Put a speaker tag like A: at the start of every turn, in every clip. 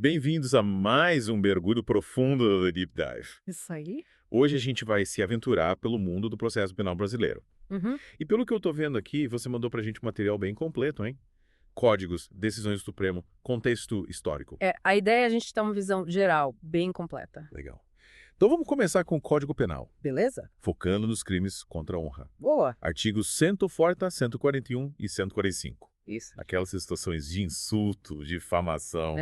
A: Bem-vindos a mais um mergulho profundo do Deep Dive.
B: Isso aí?
A: Hoje a gente vai se aventurar pelo mundo do processo penal brasileiro.
B: Uhum.
A: E pelo que eu tô vendo aqui, você mandou pra gente um material bem completo, hein? Códigos, decisões do Supremo, contexto histórico.
B: A ideia é a gente ter uma visão geral, bem completa.
A: Legal. Então vamos começar com o Código Penal,
B: Beleza?
A: focando nos crimes contra a honra.
B: Boa.
A: Artigos 140, 141 e 145.
B: Isso.
A: Aquelas situações de insulto, difamação.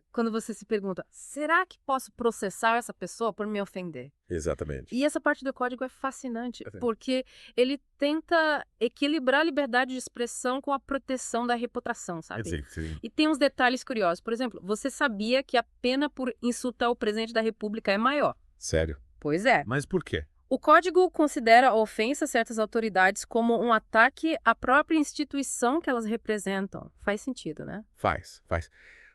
B: Quando você se pergunta, será que posso processar essa pessoa por me ofender?
A: Exatamente.
B: E essa parte do código é fascinante,
A: Sim.
B: porque ele tenta equilibrar a liberdade de expressão com a proteção da reputação, sabe?
A: Sim.
B: E tem uns detalhes curiosos. Por exemplo, você sabia que a pena por insultar o presidente da República é maior?
A: Sério.
B: Pois é.
A: Mas por quê?
B: O código considera a ofensa a certas autoridades como um ataque à própria instituição que elas representam. Faz sentido, né?
A: Faz.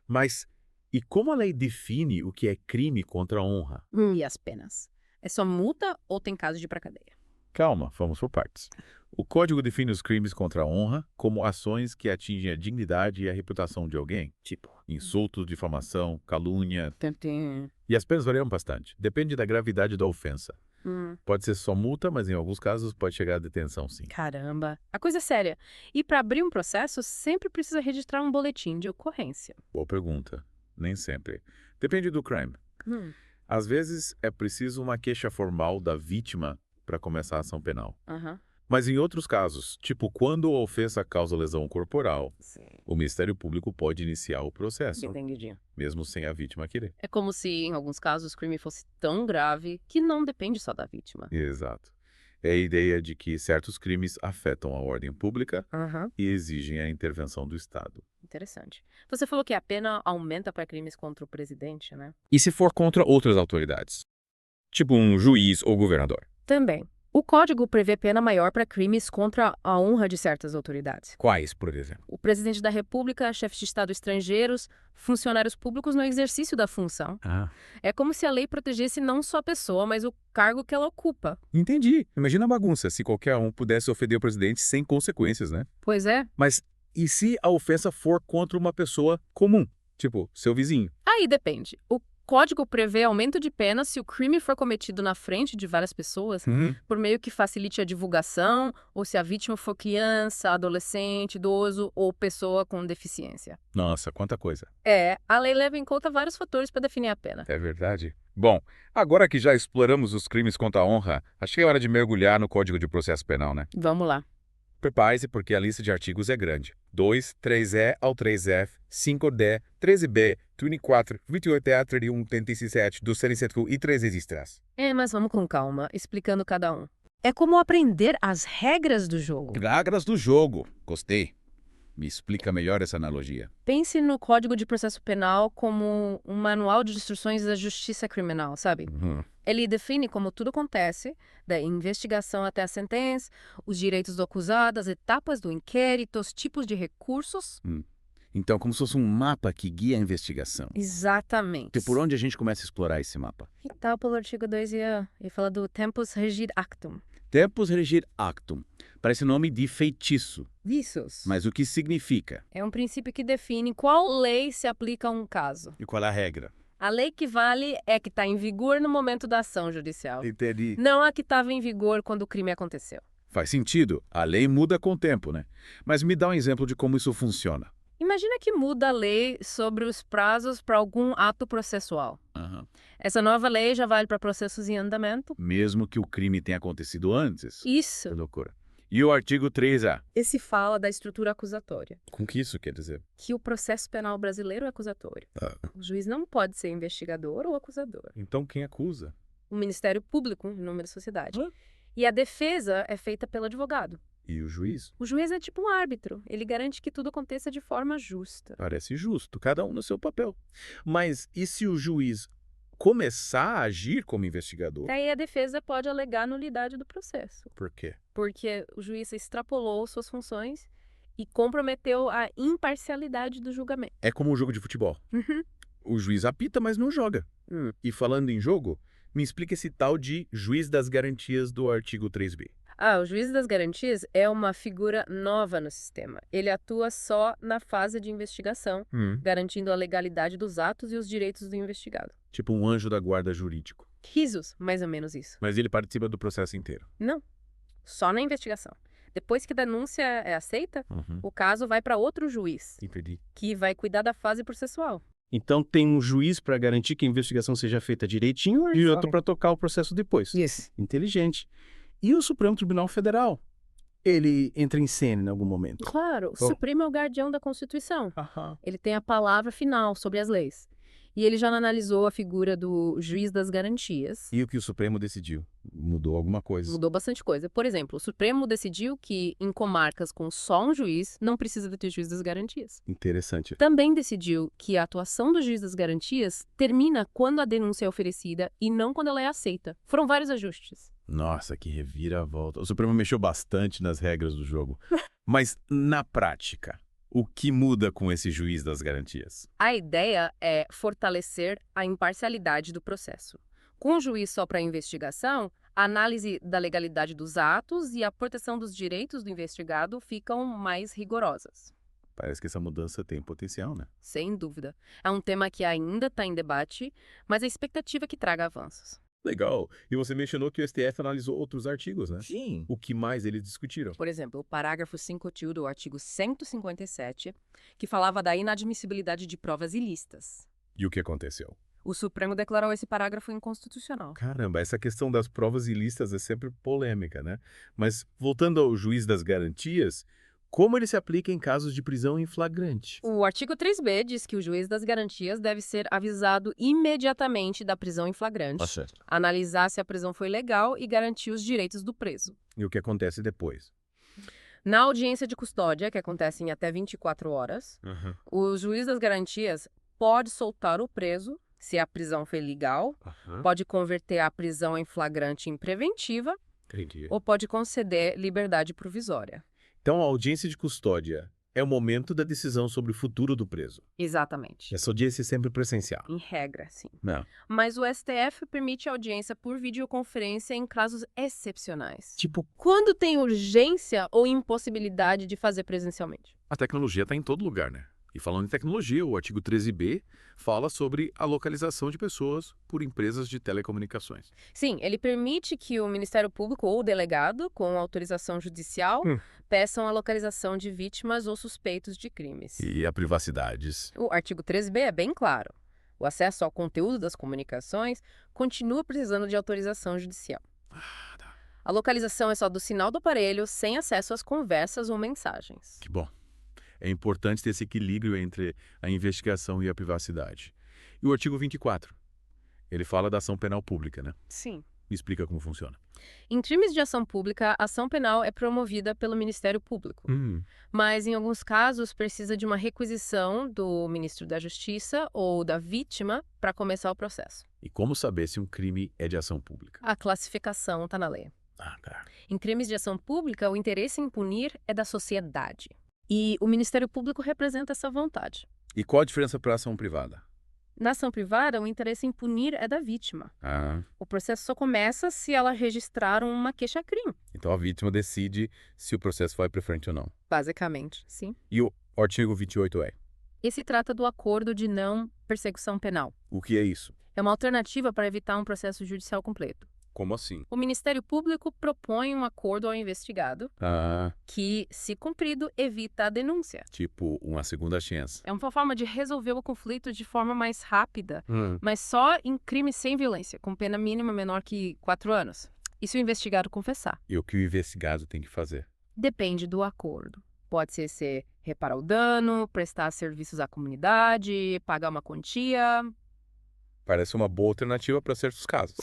A: Mas e como a lei define o que é crime contra a honra?
B: E as penas? É só multa ou tem caso de ir pra cadeia?
A: Calma, vamos por partes. O Código define os crimes contra a honra como ações que atingem a dignidade e a reputação de alguém, tipo insulto, difamação, calúnia.
B: Tem.
A: E as penas variam bastante, depende da gravidade da ofensa. Pode ser só multa, mas em alguns casos pode chegar à detenção, sim.
B: Caramba. A coisa é séria. E para abrir um processo, sempre precisa registrar um boletim de ocorrência.
A: Boa pergunta. Nem sempre. Depende do crime. Às vezes é preciso uma queixa formal da vítima para começar a ação penal.
B: Aham.
A: Mas em outros casos, tipo quando a ofensa causa lesão corporal,
B: Sim.
A: o Ministério Público pode iniciar o processo,
B: Entendi.
A: mesmo sem a vítima querer.
B: É como se, em alguns casos, o crime fosse tão grave que não depende só da vítima.
A: Exato. É a ideia de que certos crimes afetam a ordem pública
B: Aham.
A: e exigem a intervenção do Estado.
B: Interessante. Você falou que a pena aumenta para crimes contra o presidente, né?
C: E se for contra outras autoridades? Tipo um juiz ou governador.
B: Também. O código prevê pena maior para crimes contra a honra de certas autoridades.
C: Quais, por exemplo?
B: O presidente da República, chefes de Estado estrangeiros, funcionários públicos no exercício da função. É como se a lei protegesse não só a pessoa, mas o cargo que ela ocupa.
C: Entendi. Imagina a bagunça se qualquer um pudesse ofender o presidente sem consequências, né?
B: Pois é.
C: Mas e se a ofensa for contra uma pessoa comum? Tipo, seu vizinho.
B: Aí depende. O código prevê aumento de pena se o crime for cometido na frente de várias pessoas, por meio que facilite a divulgação, ou se a vítima for criança, adolescente, idoso ou pessoa com deficiência.
C: Nossa, quanta coisa.
B: A lei leva em conta vários fatores para definir a pena.
C: É verdade. Bom, agora que já exploramos os crimes contra a honra, acho que é hora de mergulhar no Código de Processo Penal, né?
B: Vamos lá.
C: Prepare-se porque a lista de artigos é grande. 2, 3E ao 3F, 5D, 13B, 24, 28A, 31, 37, 277 e 3 extras.
B: Mas vamos com calma, explicando cada um. É como aprender as regras do jogo.
C: Regras do jogo. Gostei. Me explica melhor essa analogia.
B: Pense no Código de Processo Penal como um manual de instruções da justiça criminal, sabe? Ele define como tudo acontece, da investigação até a sentença, os direitos do acusado, as etapas do inquérito, os tipos de recursos.
C: Então, como se fosse um mapa que guia a investigação.
B: Exatamente.
C: E por onde a gente começa a explorar esse mapa?
B: E tal pelo artigo 2A, ele fala do tempus regit actum.
C: Tempus regit actum. Parece nome de feitiço.
B: Viços.
C: Mas o que significa?
B: É um princípio que define qual lei se aplica a um caso.
A: E qual é a regra?
B: A lei que vale é que está em vigor no momento da ação judicial.
A: Entendi.
B: Não a que estava em vigor quando o crime aconteceu.
C: Faz sentido. A lei muda com o tempo, né? Mas me dá um exemplo de como isso funciona.
B: Imagina que muda a lei sobre os prazos para algum ato processual. Essa nova lei já vale para processos em andamento?
C: Mesmo que o crime tenha acontecido antes.
B: Isso.
C: Que loucura. E o artigo 3A?
B: Esse fala da estrutura acusatória.
A: Com que isso quer dizer?
B: Que o processo penal brasileiro é acusatório. O juiz não pode ser investigador ou acusador.
A: Então quem acusa?
B: O Ministério Público, em nome da sociedade. E a defesa é feita pelo advogado.
A: E o juiz?
B: O juiz é tipo um árbitro. Ele garante que tudo aconteça de forma justa.
A: Parece justo, cada um no seu papel. Mas e se o juiz começar a agir como investigador?
B: Daí a defesa pode alegar a nulidade do processo.
A: Por quê?
B: Porque o juiz extrapolou suas funções e comprometeu a imparcialidade do julgamento.
A: É como um jogo de futebol. O juiz apita, mas não joga. E falando em jogo, me explica esse tal de juiz das garantias do artigo 3B.
B: O juiz das garantias é uma figura nova no sistema. Ele atua só na fase de investigação, garantindo a legalidade dos atos e os direitos do investigado.
A: Tipo um anjo da guarda jurídico.
B: Risos, mais ou menos isso.
A: Mas ele participa do processo inteiro.
B: Não, só na investigação. Depois que a denúncia é aceita, o caso vai para outro juiz,
A: Entendi.
B: que vai cuidar da fase processual.
D: Então tem um juiz para garantir que a investigação seja feita direitinho e outro para tocar o processo depois.
B: Isso.
D: Inteligente. E o Supremo Tribunal Federal? Ele entra em cena em algum momento?
B: Claro, o Supremo é o guardião da Constituição. Ele tem a palavra final sobre as leis. E ele já analisou a figura do juiz das garantias.
A: E o que o Supremo decidiu? Mudou alguma coisa?
B: Mudou bastante coisa. Por exemplo, o Supremo decidiu que em comarcas com só um juiz, não precisa de ter juiz das garantias.
A: Interessante.
B: Também decidiu que a atuação do juiz das garantias termina quando a denúncia é oferecida e não quando ela é aceita. Foram vários ajustes.
A: Nossa, que reviravolta. O Supremo mexeu bastante nas regras do jogo. Mas, na prática, o que muda com esse juiz das garantias?
B: A ideia é fortalecer a imparcialidade do processo. Com o juiz só para investigação, a análise da legalidade dos atos e a proteção dos direitos do investigado ficam mais rigorosas.
A: Parece que essa mudança tem potencial, né?
B: Sem dúvida. É um tema que ainda está em debate, mas a expectativa é que traga avanços.
A: Legal. E você mencionou que o STF analisou outros artigos, né?
C: Sim.
A: O que mais eles discutiram?
B: Por exemplo, o parágrafo 5º do artigo 157, que falava da inadmissibilidade de provas ilícitas.
A: E o que aconteceu?
B: O Supremo declarou esse parágrafo inconstitucional.
A: Caramba, essa questão das provas ilícitas é sempre polêmica, né? Mas, voltando ao juiz das garantias, como ele se aplica em casos de prisão em flagrante?
B: O artigo 3b diz que o juiz das garantias deve ser avisado imediatamente da prisão em flagrante,
A: certo.
B: analisar se a prisão foi legal e garantir os direitos do preso.
A: E o que acontece depois?
B: Na audiência de custódia, que acontece em até 24 horas, o juiz das garantias pode soltar o preso se a prisão foi legal, pode converter a prisão em flagrante em preventiva
A: Entendi.
B: ou pode conceder liberdade provisória.
A: Então, a audiência de custódia é o momento da decisão sobre o futuro do preso.
B: Exatamente.
A: Essa audiência é sempre presencial.
B: Em regra, sim.
A: Não.
B: Mas o STF permite audiência por videoconferência em casos excepcionais.
A: Tipo,
B: Quando tem urgência ou impossibilidade de fazer presencialmente.
A: a tecnologia está em todo lugar, né? E falando em tecnologia, o artigo 13b fala sobre a localização de pessoas por empresas de telecomunicações.
B: Sim, ele permite que o Ministério Público ou o delegado, com autorização judicial, peçam a localização de vítimas ou suspeitos de crimes.
A: E a privacidades.
B: O artigo 13b é bem claro. O acesso ao conteúdo das comunicações continua precisando de autorização judicial. A localização é só do sinal do aparelho, sem acesso às conversas ou mensagens.
A: Que bom. É importante ter esse equilíbrio entre a investigação e a privacidade. E o artigo 24? Ele fala da ação penal pública, né?
B: Sim.
A: Me explica como funciona.
B: Em crimes de ação pública, a ação penal é promovida pelo Ministério Público. Mas, em alguns casos, precisa de uma requisição do Ministro da Justiça ou da vítima para começar o processo.
A: E como saber se um crime é de ação pública?
B: A classificação está na lei.
A: Tá.
B: Em crimes de ação pública, o interesse em punir é da sociedade. E o Ministério Público representa essa vontade.
A: E qual a diferença para a ação privada?
B: Na ação privada, o interesse em punir é da vítima. O processo só começa se ela registrar uma queixa-crime.
A: Então a vítima decide se o processo vai para frente ou não.
B: Basicamente, sim.
A: E o artigo 28 é?
B: Esse trata do acordo de não persecução penal.
A: O que é isso?
B: É uma alternativa para evitar um processo judicial completo.
A: Como assim?
B: O Ministério Público propõe um acordo ao investigado que, se cumprido, evita a denúncia.
A: Tipo uma segunda chance.
B: É uma forma de resolver o conflito de forma mais rápida, mas só em crimes sem violência, com pena mínima menor que 4 anos. E se o investigado confessar?
A: E o que o investigado tem que fazer?
B: Depende do acordo. Pode ser reparar o dano, prestar serviços à comunidade, pagar uma quantia.
A: Parece uma boa alternativa para certos casos.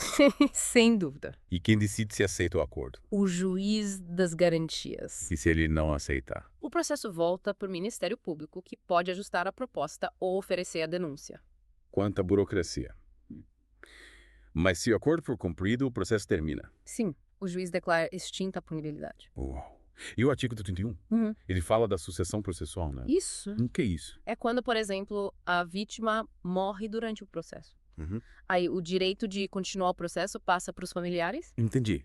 B: Sem dúvida.
A: E quem decide se aceita o acordo?
B: O juiz das garantias.
A: E se ele não aceitar?
B: O processo volta para o Ministério Público, que pode ajustar a proposta ou oferecer a denúncia.
A: Quanta burocracia. Mas se o acordo for cumprido, o processo termina.
B: Sim, o juiz declara extinta a punibilidade.
A: Uau. E o artigo 31? Ele fala da sucessão processual, né?
B: Isso.
A: O que é isso?
B: É quando, por exemplo, a vítima morre durante o processo. Aí o direito de continuar o processo passa para os familiares.
A: Entendi.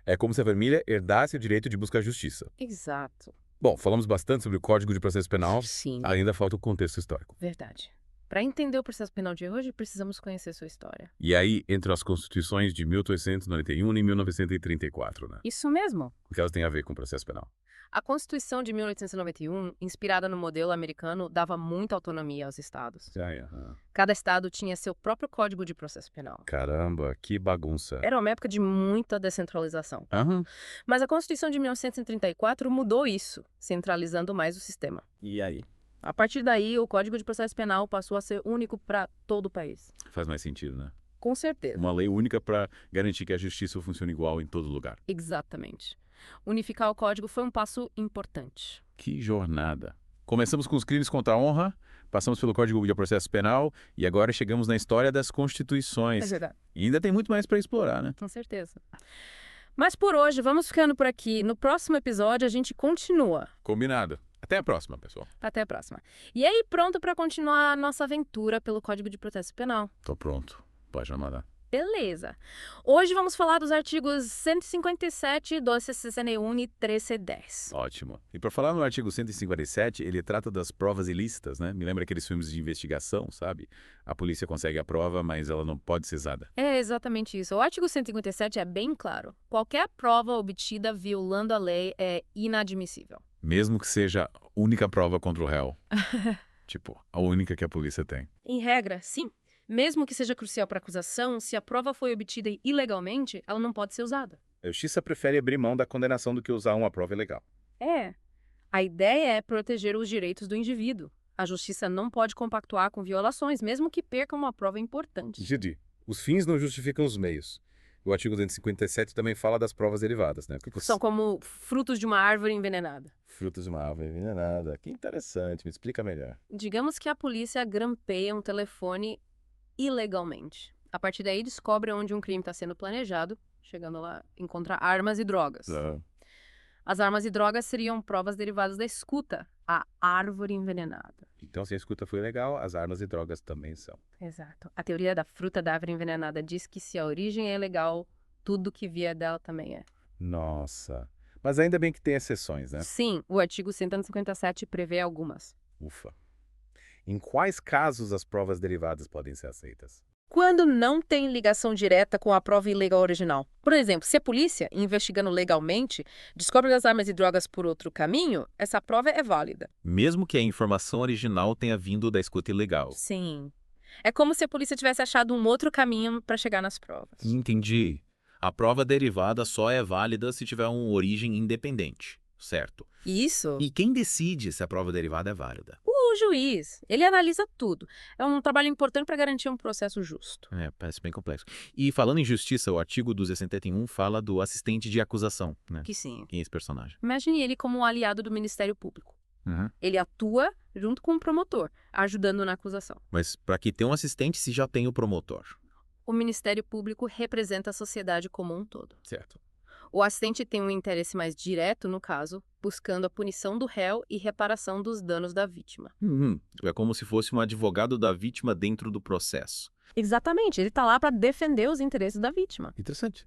C: É como se a família herdasse o direito de buscar justiça.
B: Exato.
C: Bom, falamos bastante sobre o Código de Processo Penal.
B: Sim.
C: Ainda falta o contexto histórico.
B: Verdade. Para entender o processo penal de hoje, precisamos conhecer sua história.
C: E aí, entre as constituições de 1891 e 1934, né?
B: Isso mesmo.
C: O que elas têm a ver com o processo penal?
B: A Constituição de 1891, inspirada no modelo americano, dava muita autonomia aos estados. Cada estado tinha seu próprio Código de Processo Penal.
C: Caramba, que bagunça.
B: Era uma época de muita descentralização.
C: Aham.
B: Mas a Constituição de 1934 mudou isso, centralizando mais o sistema.
D: E aí?
B: A partir daí, o Código de Processo Penal passou a ser único para todo o país.
C: Faz mais sentido, né?
B: Com certeza.
C: Uma lei única para garantir que a justiça funcione igual em todo lugar.
B: Exatamente. Unificar o código foi um passo importante.
C: Que jornada. Começamos com os crimes contra a honra, passamos pelo Código de Processo Penal e agora chegamos na história das constituições.
B: É verdade.
C: E ainda tem muito mais para explorar, né?
B: Com certeza. Mas por hoje, vamos ficando por aqui. No próximo episódio, a gente continua.
C: Combinado. Até a próxima, pessoal.
B: Até a próxima. E aí, pronto para continuar a nossa aventura pelo Código de Processo Penal?
C: Tô pronto. Pode mandar.
B: Beleza. Hoje vamos falar dos artigos 157, 261 e 1310.
C: Ótimo. E por falar no artigo 157, ele trata das provas ilícitas, né? Me lembra aqueles filmes de investigação, sabe? A polícia consegue a prova, mas ela não pode ser usada.
B: É exatamente isso. O artigo 157 é bem claro. Qualquer prova obtida violando a lei é inadmissível.
C: Mesmo que seja a única prova contra o réu. Tipo, a única que a polícia tem.
B: Em regra, sim. Mesmo que seja crucial para a acusação, se a prova foi obtida ilegalmente, ela não pode ser usada.
C: A justiça prefere abrir mão da condenação do que usar uma prova ilegal.
B: É. A ideia é proteger os direitos do indivíduo. A justiça não pode compactuar com violações, mesmo que perca uma prova importante.
C: Didi, os fins não justificam os meios. O artigo 257 também fala das provas derivadas, né?
B: São como frutos de uma árvore envenenada.
C: Frutos de uma árvore envenenada. Que interessante, me explica melhor.
B: Digamos que a polícia grampeia um telefone ilegalmente. A partir daí, descobre onde um crime está sendo planejado. Chegando lá, encontra armas e drogas. As armas e drogas seriam provas derivadas da escuta, a árvore envenenada.
C: Então, se a escuta foi legal, as armas e drogas também são.
B: Exato. A teoria da fruta da árvore envenenada diz que se a origem é legal, tudo que vier dela também é.
C: Nossa. Mas ainda bem que tem exceções, né?
B: Sim, o artigo 157 prevê algumas.
C: Ufa. Em quais casos as provas derivadas podem ser aceitas?
B: Quando não tem ligação direta com a prova ilegal original. Por exemplo, se a polícia, investigando legalmente, descobre as armas e drogas por outro caminho, essa prova é válida.
A: Mesmo que a informação original tenha vindo da escuta ilegal.
B: Sim. É como se a polícia tivesse achado um outro caminho para chegar nas provas.
A: Entendi. A prova derivada só é válida se tiver uma origem independente, certo?
B: Isso.
A: E quem decide se a prova derivada é válida?
B: O juiz, ele analisa tudo. É um trabalho importante para garantir um processo justo.
A: Parece bem complexo. E falando em justiça, o artigo 271 fala do assistente de acusação, né?
B: Que sim.
A: Quem é esse personagem?
B: Imagine ele como um aliado do Ministério Público.
A: Uhum.
B: Ele atua junto com o promotor, ajudando na acusação.
A: Mas para que tenha um assistente se já tem o promotor?
B: O Ministério Público representa a sociedade como um todo.
A: Certo.
B: O assistente tem um interesse mais direto no caso, buscando a punição do réu e reparação dos danos da vítima.
A: É como se fosse um advogado da vítima dentro do processo.
B: Exatamente, ele está lá para defender os interesses da vítima.
C: Interessante.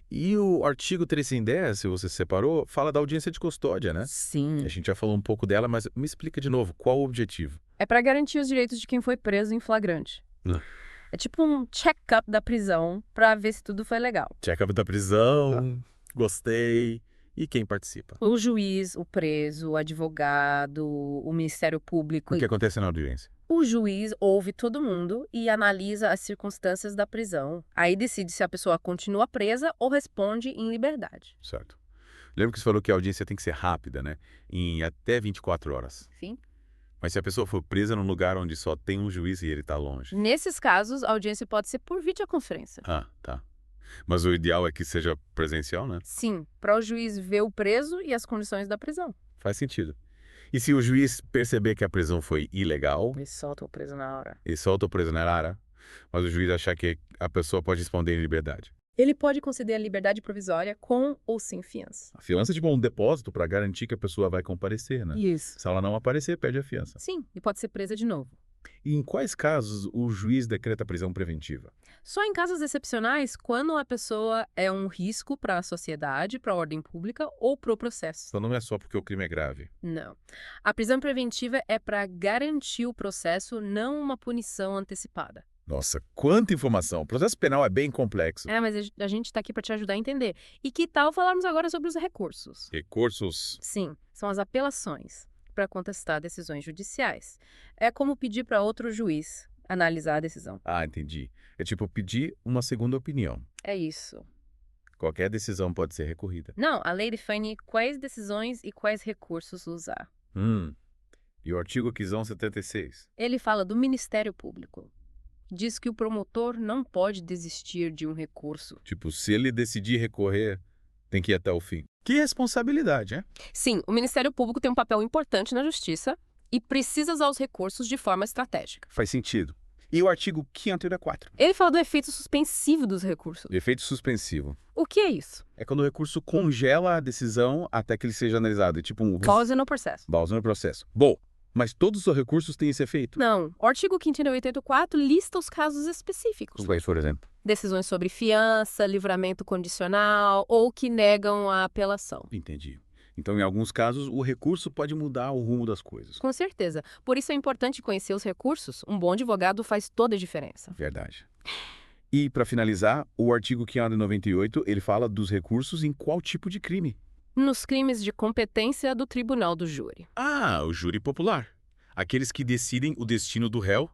C: E o artigo 310, se você separou, fala da audiência de custódia, né?
B: Sim.
C: A gente já falou um pouco dela, mas me explica de novo, qual o objetivo?
B: É para garantir os direitos de quem foi preso em flagrante. É tipo um check-up da prisão para ver se tudo foi legal.
C: Check-up da prisão, gostei. E quem participa?
B: O juiz, o preso, o advogado, o Ministério Público.
C: O que acontece na audiência?
B: O juiz ouve todo mundo e analisa as circunstâncias da prisão. Aí decide se a pessoa continua presa ou responde em liberdade.
C: Certo. Lembra que você falou que a audiência tem que ser rápida, né? Em até 24 horas.
B: Sim.
C: Mas se a pessoa for presa num lugar onde só tem um juiz e ele está longe?
B: Nesses casos, a audiência pode ser por videoconferência.
C: Ah, tá. Mas o ideal é que seja presencial, né?
B: Sim, para o juiz ver o preso e as condições da prisão.
C: Faz sentido. E se o juiz perceber que a prisão foi ilegal,
B: Ele solta o preso na hora.
C: ele solta o preso na hora, mas o juiz achar que a pessoa pode responder em liberdade?
B: Ele pode conceder a liberdade provisória com ou sem fiança.
C: A fiança é tipo um depósito para garantir que a pessoa vai comparecer, né?
B: Isso.
C: Se ela não aparecer, perde a fiança.
B: Sim, e pode ser presa de novo.
C: E em quais casos o juiz decreta prisão preventiva?
B: Só em casos excepcionais, quando a pessoa é um risco para a sociedade, para a ordem pública ou para o processo.
C: Então não é só porque o crime é grave.
B: Não. A prisão preventiva é para garantir o processo, não uma punição antecipada.
C: Nossa, quanta informação! O processo penal é bem complexo.
B: Mas a gente está aqui para te ajudar a entender. E que tal falarmos agora sobre os recursos?
C: Recursos.
B: Sim, são as apelações para contestar decisões judiciais. É como pedir para outro juiz analisar a decisão.
C: Ah, entendi. É tipo pedir uma segunda opinião.
B: É isso.
C: Qualquer decisão pode ser recorrida.
B: Não, a lei define quais decisões e quais recursos usar.
C: E o artigo 576?
B: Ele fala do Ministério Público. Diz que o promotor não pode desistir de um recurso.
C: Tipo, se ele decidir recorrer, tem que ir até o fim.
D: Que responsabilidade, né?
B: Sim, o Ministério Público tem um papel importante na justiça e precisa usar os recursos de forma estratégica.
D: Faz sentido. E o artigo 584?
B: Ele fala do efeito suspensivo dos recursos.
C: Efeito suspensivo.
B: O que é isso?
D: É quando o recurso congela a decisão até que ele seja analisado. É tipo um...
B: Pausa no processo.
C: Pausa no processo. Bom, mas todos os recursos têm esse efeito?
B: Não. O artigo 584 lista os casos específicos.
C: Quais, por exemplo?
B: Decisões sobre fiança, livramento condicional ou que negam a apelação.
D: Entendi. Então, em alguns casos, o recurso pode mudar o rumo das coisas.
B: Com certeza. Por isso é importante conhecer os recursos. Um bom advogado faz toda a diferença.
D: Verdade. E, para finalizar, o artigo 598, ele fala dos recursos em qual tipo de crime?
B: Nos crimes de competência do tribunal do júri.
C: Ah, o júri popular. Aqueles que decidem o destino do réu.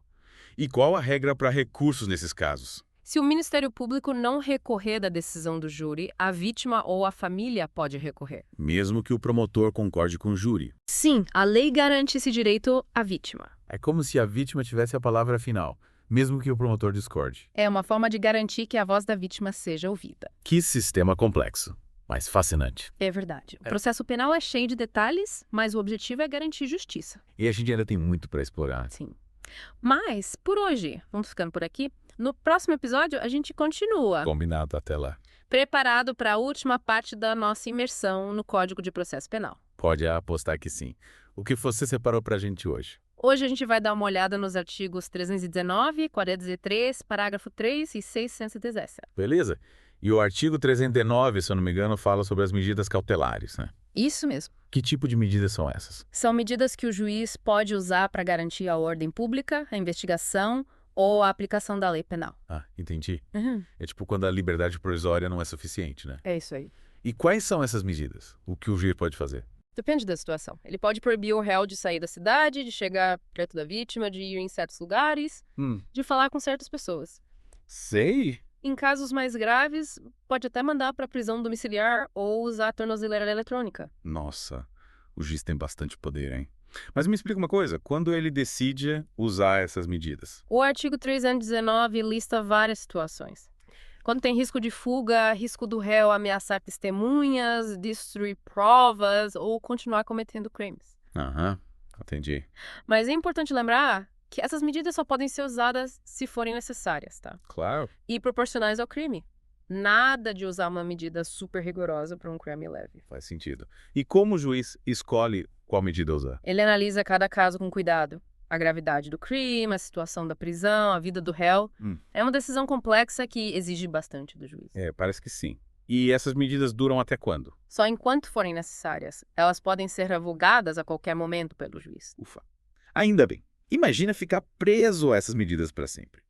C: E qual a regra para recursos nesses casos?
B: Se o Ministério Público não recorrer da decisão do júri, a vítima ou a família pode recorrer.
C: Mesmo que o promotor concorde com o júri.
B: Sim, a lei garante esse direito à vítima.
C: É como se a vítima tivesse a palavra final, mesmo que o promotor discorde.
B: É uma forma de garantir que a voz da vítima seja ouvida.
C: Que sistema complexo, mas fascinante.
B: É verdade. O processo penal é cheio de detalhes, mas o objetivo é garantir justiça.
C: E a gente ainda tem muito para explorar.
B: Sim. Mas, por hoje, vamos ficando por aqui. No próximo episódio, a gente continua.
C: Combinado, até lá.
B: Preparado para a última parte da nossa imersão no Código de Processo Penal.
C: Pode apostar que sim. O que você separou pra gente hoje?
B: Hoje a gente vai dar uma olhada nos artigos 319, 403, parágrafo 3 e 617.
C: Beleza? E o artigo 309, se eu não me engano, fala sobre as medidas cautelares, né?
B: Isso mesmo.
C: Que tipo de medidas são essas?
B: São medidas que o juiz pode usar para garantir a ordem pública, a investigação ou a aplicação da lei penal.
C: Ah, entendi. É tipo quando a liberdade provisória não é suficiente, né?
B: É isso aí.
C: E quais são essas medidas? O que o juiz pode fazer?
B: Depende da situação. Ele pode proibir o réu de sair da cidade, de chegar perto da vítima, de ir em certos lugares, de falar com certas pessoas.
D: Sei.
B: Em casos mais graves, pode até mandar para prisão domiciliar ou usar a tornozeleira eletrônica.
D: Nossa, o juiz tem bastante poder, hein? Mas me explica uma coisa, quando ele decide usar essas medidas?
B: O artigo 319 lista várias situações. Quando tem risco de fuga, risco do réu ameaçar testemunhas, destruir provas ou continuar cometendo crimes.
D: Entendi.
B: Mas é importante lembrar que essas medidas só podem ser usadas se forem necessárias, tá?
D: Claro.
B: E proporcionais ao crime. Nada de usar uma medida super rigorosa para um crime leve.
D: Faz sentido. E como o juiz escolhe qual medida usar?
B: Ele analisa cada caso com cuidado. A gravidade do crime, a situação da prisão, a vida do réu. É uma decisão complexa que exige bastante do juiz.
D: Parece que sim. E essas medidas duram até quando?
B: Só enquanto forem necessárias. Elas podem ser revogadas a qualquer momento pelo juiz.
D: Ufa. Ainda bem. Imagina ficar preso a essas medidas para sempre.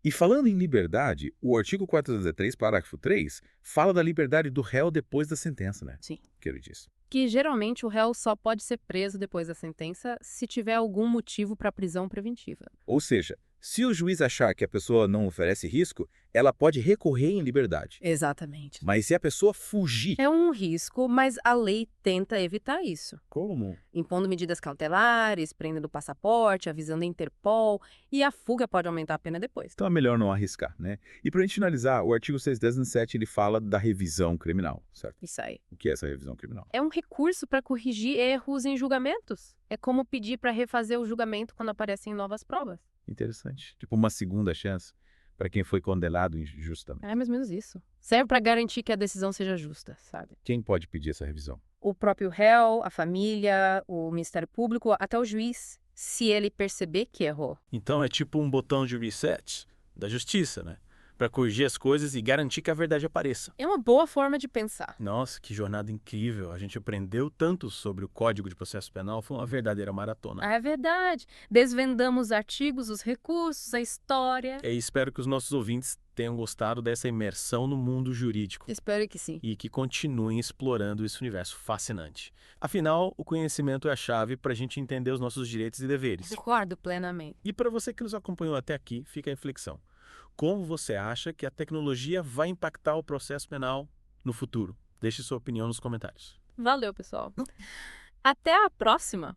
D: E falando em liberdade, o artigo 403, parágrafo 3, fala da liberdade do réu depois da sentença, né?
B: Sim.
D: Que ele disse.
B: Que geralmente o réu só pode ser preso depois da sentença se tiver algum motivo para prisão preventiva.
D: Ou seja, se o juiz achar que a pessoa não oferece risco, ela pode recorrer em liberdade.
B: Exatamente.
D: Mas se a pessoa fugir...
B: É um risco, mas a lei tenta evitar isso.
D: Como?
B: Impondo medidas cautelares, prendendo o passaporte, avisando a Interpol, e a fuga pode aumentar a pena depois.
D: Então é melhor não arriscar, né? E para a gente finalizar, o artigo 617 ele fala da revisão criminal, certo?
B: Isso aí.
D: O que é essa revisão criminal?
B: É um recurso para corrigir erros em julgamentos. É como pedir para refazer o julgamento quando aparecem novas provas.
D: Interessante. Tipo uma segunda chance para quem foi condenado injustamente.
B: É mais ou menos isso. Serve para garantir que a decisão seja justa, sabe?
D: Quem pode pedir essa revisão?
B: O próprio réu, a família, o Ministério Público, até o juiz. se ele perceber que errou.
E: Então é tipo um botão de reset da justiça, né? Para corrigir as coisas e garantir que a verdade apareça.
B: É uma boa forma de pensar.
E: Nossa, que jornada incrível. A gente aprendeu tanto sobre o Código de Processo Penal, foi uma verdadeira maratona.
B: É verdade. Desvendamos os artigos, os recursos, a história.
E: E espero que os nossos ouvintes tenham gostado dessa imersão no mundo jurídico.
B: Espero que sim.
E: E que continuem explorando esse universo fascinante. Afinal, o conhecimento é a chave para a gente entender os nossos direitos e deveres.
B: Concordo plenamente.
E: E para você que nos acompanhou até aqui, fica a reflexão. Como você acha que a tecnologia vai impactar o processo penal no futuro? Deixe sua opinião nos comentários.
B: Valeu, pessoal. Até a próxima!